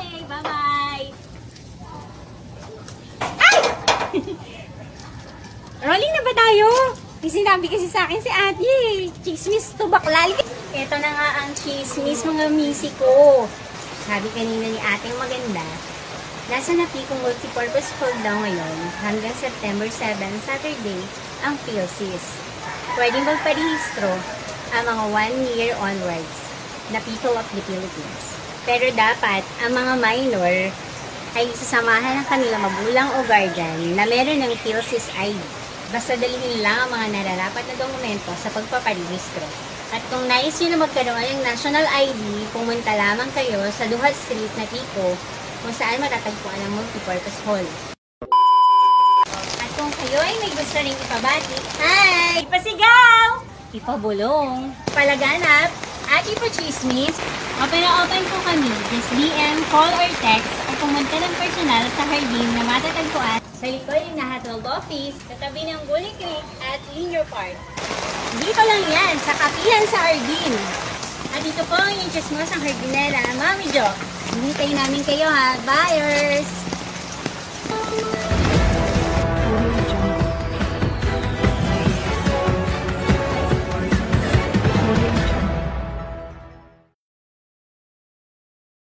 Okay, bye-bye! Ay! Rolling na ba tayo? May sinabi kasi sa akin si ate, chismis to bakla. Ito na nga ang chismis, mga misi ko. Sabi kanina ni ating maganda, nasa Napicong Multipurpose Hall daw ngayon hanggang September 7, Saturday, ang PhilSys. Pwedeng magparehistro ang mga 1 year onwards na people of the Philippines. Pero dapat ang mga minor ay sasamahan ng kanilang magulang o guardian na meron ng PhilSys ID. Basta dalhin lang ang mga nararapat na dokumento sa pagpaparehistro. At kung nais nyo na magkaroon ng national ID, pumunta lamang kayo sa Duhat Street, Napico, kung saan matatagpuan ang multipurpose hall. At kung kayo ay may gusto ring ipabati, hi! Ipasigaw! Ipabulong! Palaganap! At ipachismis! Open na open po kami. Just DM, call or text o pumunta ng personal sa hardin na matatagpuan sa likod ng Nahatwag Office, katabi ng Gully Creek at Linear Park. Dito lang yan, sa kapihan sa hardin. At dito po ang yung chismosang hardinera, Mami Jo. Hinihintay namin kayo ha, buyers!